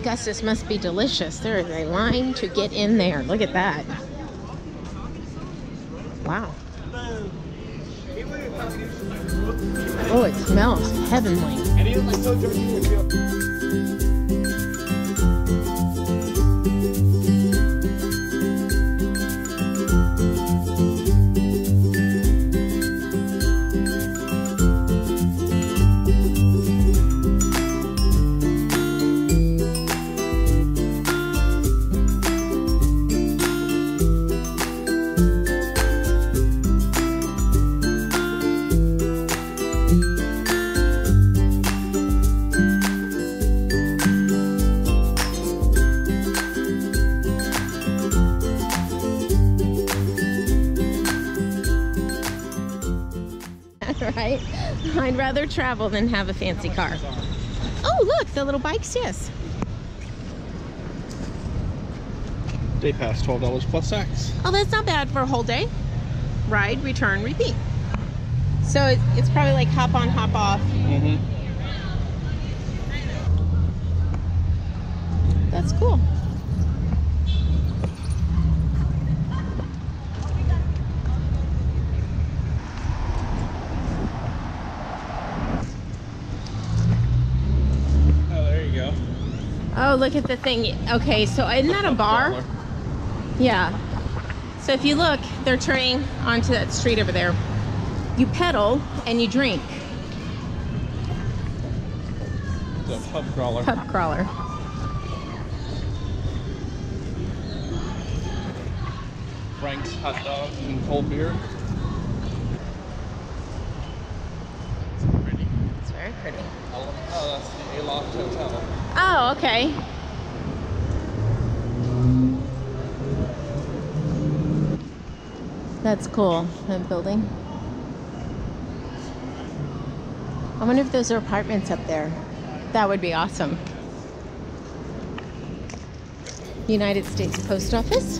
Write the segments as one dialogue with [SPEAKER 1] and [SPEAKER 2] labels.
[SPEAKER 1] Gus, this must be delicious. There is a line to get in there. Look at that. Wow. Oh, it smells heavenly. Right? I'd rather travel than have a fancy car. Oh, look, the little bikes, yes.
[SPEAKER 2] Day pass, $12 plus tax.
[SPEAKER 1] Oh, that's not bad for a whole day. Ride, return, repeat. So it's probably like hop on, hop off.
[SPEAKER 2] Mm-hmm.
[SPEAKER 1] That's cool. Oh, look at the thing. Okay, so isn't that a bar? Yeah. So if you look, they're turning onto that street over there. You pedal and you drink.
[SPEAKER 2] The pub crawler.
[SPEAKER 1] Pub crawler.
[SPEAKER 2] Frank's hot dogs and cold beer. It's pretty.
[SPEAKER 1] It's very pretty.
[SPEAKER 2] Oh, that's the Aloft Hotel.
[SPEAKER 1] Oh, okay. That's cool, that building. I wonder if those are apartments up there. That would be awesome. United States Post Office.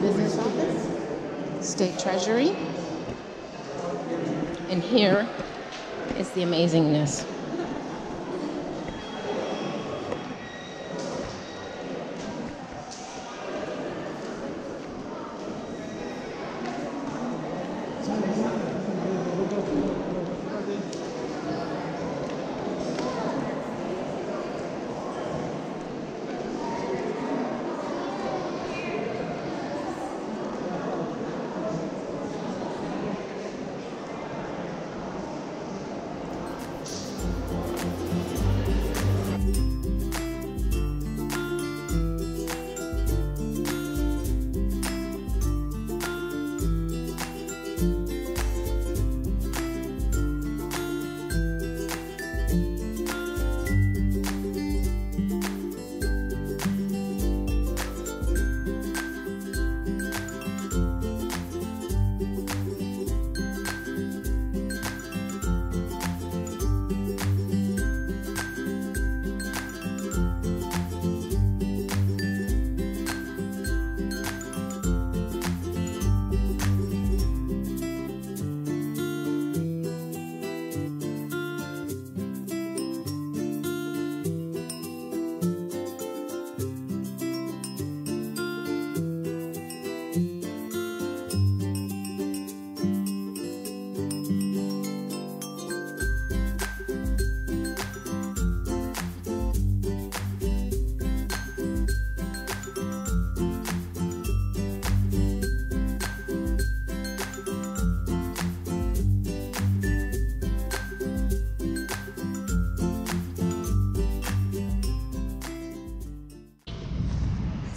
[SPEAKER 1] Business office, State Treasury, and here is the amazingness.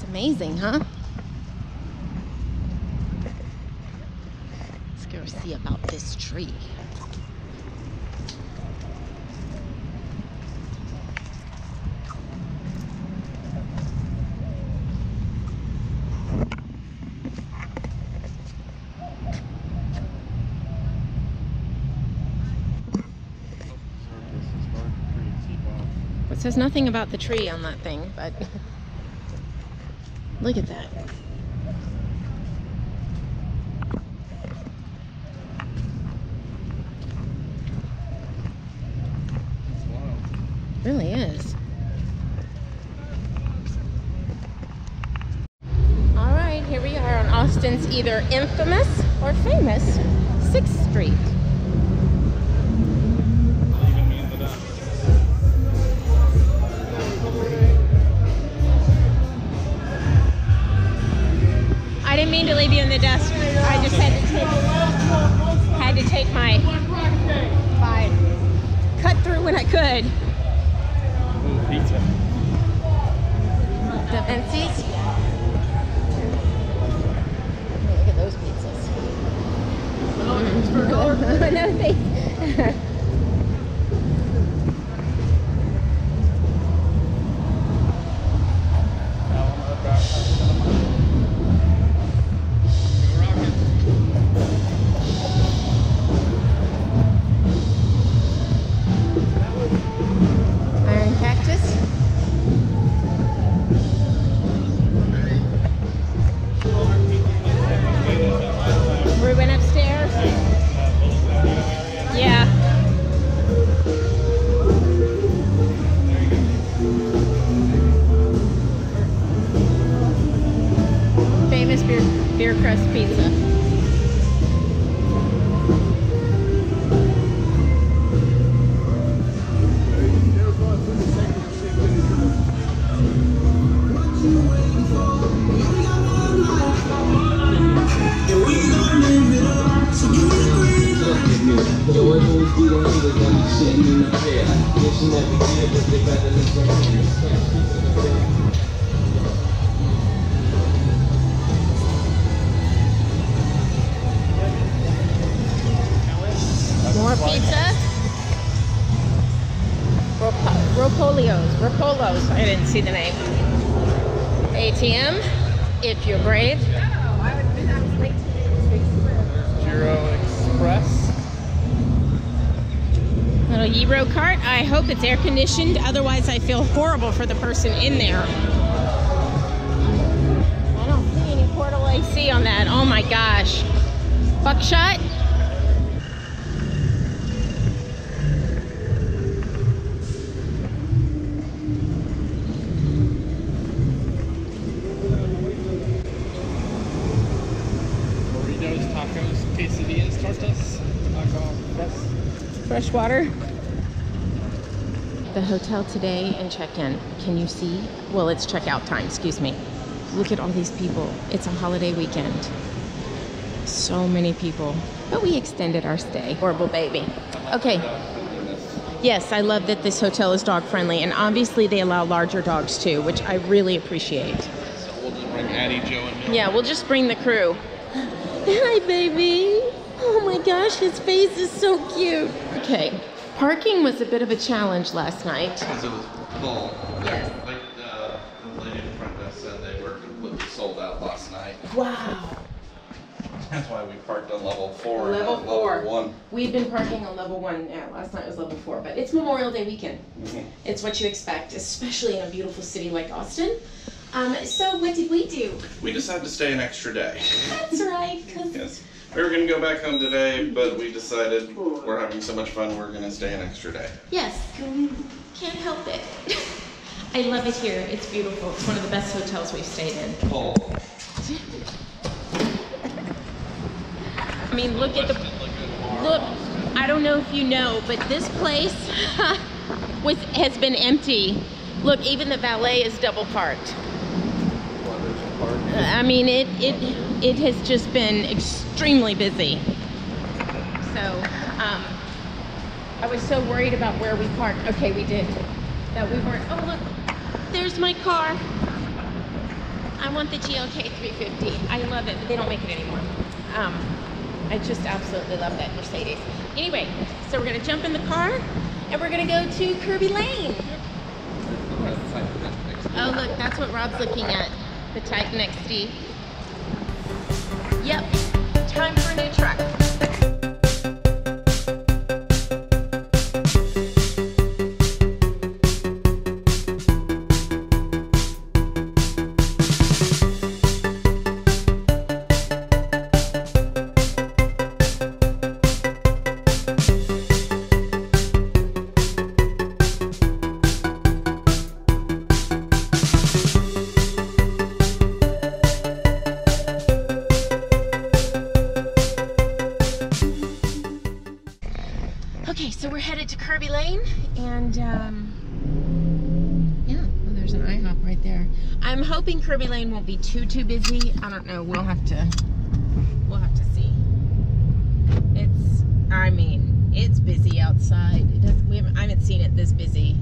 [SPEAKER 1] Amazing, huh? Let's go see about this tree. It says nothing about the tree on that thing, but look at that. Really is. All right, here we are on Austin's either infamous or famous 6th Street. I didn't mean to leave you in the dust. I just had to take my cut through when I could.
[SPEAKER 2] Ooh, pizza.
[SPEAKER 1] The Menzies. Look at those pizzas. No, thanks. Beer crust pizza. More pizza. Ropolos. I didn't see the name. ATM, if you're brave.
[SPEAKER 2] Giro Express.
[SPEAKER 1] Little Euro cart. I hope it's air conditioned. Otherwise, I feel horrible for the person in there. I don't see any portable AC on that. Oh my gosh. Buckshot.
[SPEAKER 2] Quesadillas, tortas,
[SPEAKER 1] fresh water. The hotel today and check-in. Can you see? Well, it's checkout time, excuse me. Look at all these people. It's a holiday weekend. So many people. But we extended our stay. Horrible baby. Okay. Yes, I love that this hotel is dog friendly, and obviously they allow larger dogs too, which I really appreciate.
[SPEAKER 2] So we'll just bring Addie, Joe, and Millie.
[SPEAKER 1] Yeah, we'll just bring the crew. Hi, baby. Oh my gosh, his face is so cute. Okay, parking was a bit of a challenge last night.
[SPEAKER 2] Because it was full.
[SPEAKER 1] Yes.
[SPEAKER 2] Like the lady in front of us said they were completely sold out last night.
[SPEAKER 1] Wow.
[SPEAKER 2] That's why we parked on level 4
[SPEAKER 1] Level
[SPEAKER 2] and not
[SPEAKER 1] 4.
[SPEAKER 2] level 1.
[SPEAKER 1] We've been parking on level 1. Yeah, last night was level 4, but it's Memorial Day weekend. It's what you expect, especially in a beautiful city like Austin. So what did we do?
[SPEAKER 2] We decided to stay an extra day.
[SPEAKER 1] That's right.
[SPEAKER 2] Yes. We were going to go back home today, but we decided we're having so much fun, we're going to stay an extra day.
[SPEAKER 1] Yes. Can't help it. I love it here. It's beautiful. It's one of the best hotels we've stayed in.
[SPEAKER 2] Oh.
[SPEAKER 1] I mean, look at the... Look, I don't know if you know, but this place has been empty. Look, even the valet is double parked. I mean, it has just been extremely busy. So, I was so worried about where we parked. Okay, we did. That we weren't, oh look, there's my car. I I want the GLK 350. I love it, but they don't make it anymore. I just absolutely love that Mercedes. Anyway, so we're gonna jump in the car and we're gonna go to Kirby Lane. Oh look, that's what Rob's looking at. The Titan XD. Yep, time for a new truck. Okay, so we're headed to Kirby Lane, and yeah, well, there's an IHOP right there. I'm hoping Kirby Lane won't be too busy. I don't know. We'll have to see. I mean, it's busy outside. I haven't seen it this busy.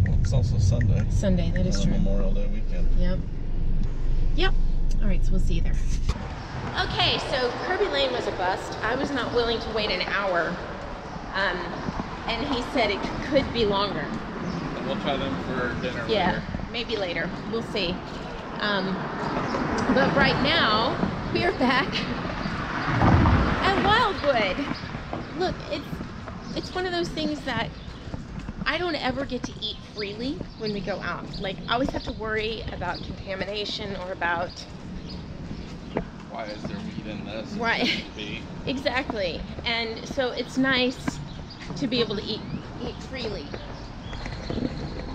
[SPEAKER 2] Well, it's also Sunday.
[SPEAKER 1] Sunday, that is true.
[SPEAKER 2] Memorial Day weekend.
[SPEAKER 1] Yep. All right, so we'll see you there. Okay, so Kirby Lane was a bust. I was not willing to wait an hour. And he said it could be longer.
[SPEAKER 2] And we'll try them for dinner
[SPEAKER 1] Yeah,
[SPEAKER 2] later.
[SPEAKER 1] maybe later. We'll see. But right now, we're back at Wildwood. Look, it's one of those things that I don't ever get to eat freely when we go out. Like, I always have to worry about contamination or about...
[SPEAKER 2] Why is there meat in this?
[SPEAKER 1] Right. Exactly. And so it's nice to be able to eat freely.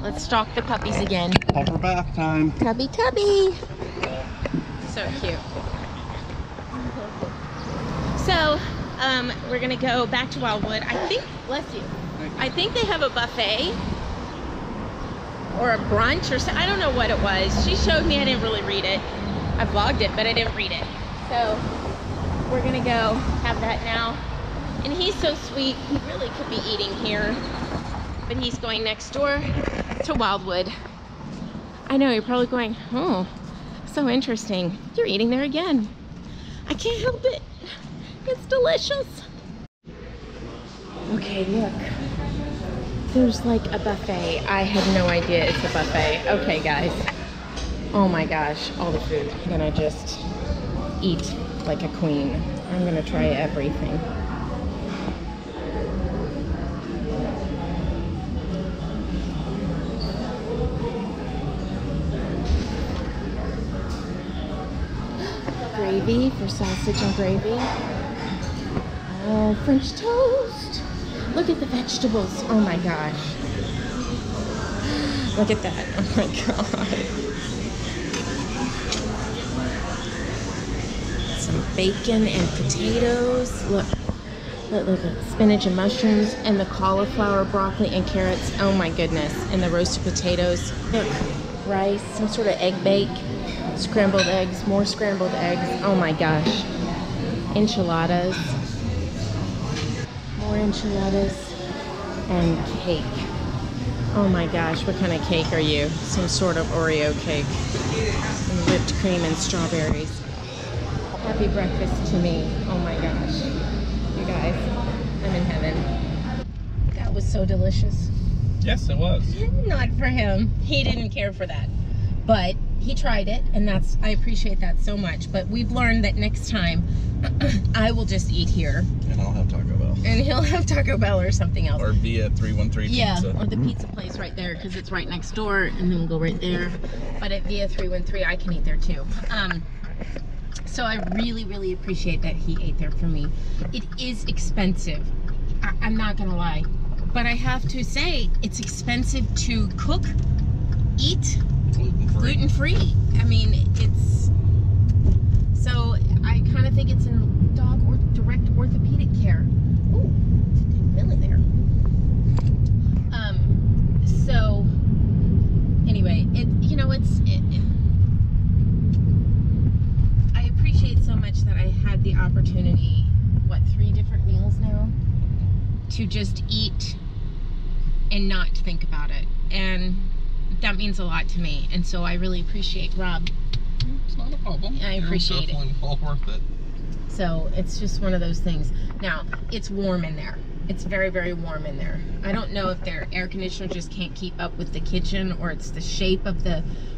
[SPEAKER 1] Let's stalk the puppies again.
[SPEAKER 2] Pupper bath time.
[SPEAKER 1] Tubby. So cute. So, we're gonna go back to Wildwood. I think, bless you. I think they have a buffet or a brunch or something. I don't know what it was. She showed me, I didn't really read it. I vlogged it, but I didn't read it. So we're gonna go have that now. And he's so sweet, he really could be eating here, but he's going next door to Wildwood. I know, you're probably going, oh, so interesting. You're eating there again. I can't help it. It's delicious. Okay, look. There's like a buffet. I had no idea it's a buffet. Okay, guys. Oh my gosh, all the food. I'm gonna just eat like a queen. I'm gonna try everything. Gravy for sausage and gravy. Oh, French toast. Look at the vegetables. Oh my gosh. Look at that. Oh my god. Some bacon and potatoes. Look. Look. Spinach and mushrooms and the cauliflower, broccoli, and carrots. Oh my goodness. And the roasted potatoes. Look. Rice. Some sort of egg bake. Scrambled eggs. More scrambled eggs. Oh my gosh. Enchiladas. More enchiladas. And cake. Oh my gosh, what kind of cake are you? Some sort of Oreo cake. And whipped cream and strawberries. Happy breakfast to me. Oh my gosh. You guys, I'm in heaven. That was so delicious.
[SPEAKER 2] Yes, it was.
[SPEAKER 1] Not for him. He didn't care for that. But he tried it, and I appreciate that so much. But we've learned that next time, I will just eat here.
[SPEAKER 2] And I'll have Taco Bell.
[SPEAKER 1] And he'll have Taco Bell or something else.
[SPEAKER 2] Or via 313
[SPEAKER 1] yeah,
[SPEAKER 2] Pizza.
[SPEAKER 1] Or the pizza place right there, because it's right next door, and then we'll go right there. But at via 313, I can eat there too. So I really, really appreciate that he ate there for me. It is expensive. I'm not gonna lie. But I have to say, it's expensive to cook, eat, gluten-free. I mean, it's, so I kind of think it's in dog or direct orthopedic care. Ooh, Millie there. So anyway, I appreciate so much that I had the opportunity, 3 different meals now, to just eat and not think about it. And that means a lot to me, and so I really appreciate Rob
[SPEAKER 2] It's not a problem.
[SPEAKER 1] I appreciate it.
[SPEAKER 2] Definitely well worth it.
[SPEAKER 1] So it's just one of those things. Now, it's warm in there. It's very, very warm in there. I don't know if their air conditioner just can't keep up with the kitchen, or it's the shape of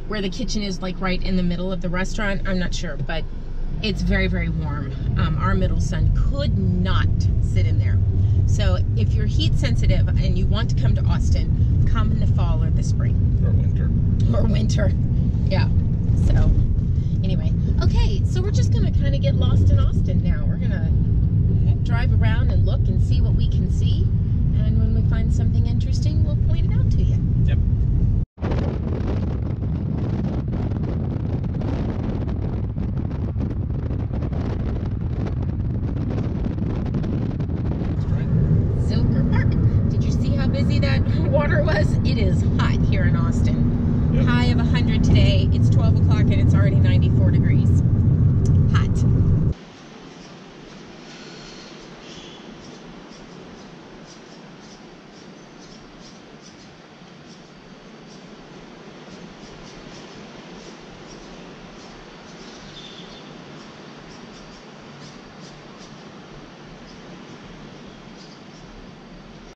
[SPEAKER 1] where the kitchen is, like right in the middle of the restaurant. I'm not sure, but it's very, very warm. Our middle son could not sit in there. So if you're heat sensitive and you want to come to Austin, come in the fall or the spring.
[SPEAKER 2] Or winter.
[SPEAKER 1] Or winter. Yeah. So anyway, okay, so we're just gonna kind of get lost in Austin now. We're gonna drive around and look and see what we can see, and when we find something interesting, we'll point it out to you.
[SPEAKER 2] Yep.
[SPEAKER 1] Zilker Park. Did you see how busy that water was? It is hot here in Austin.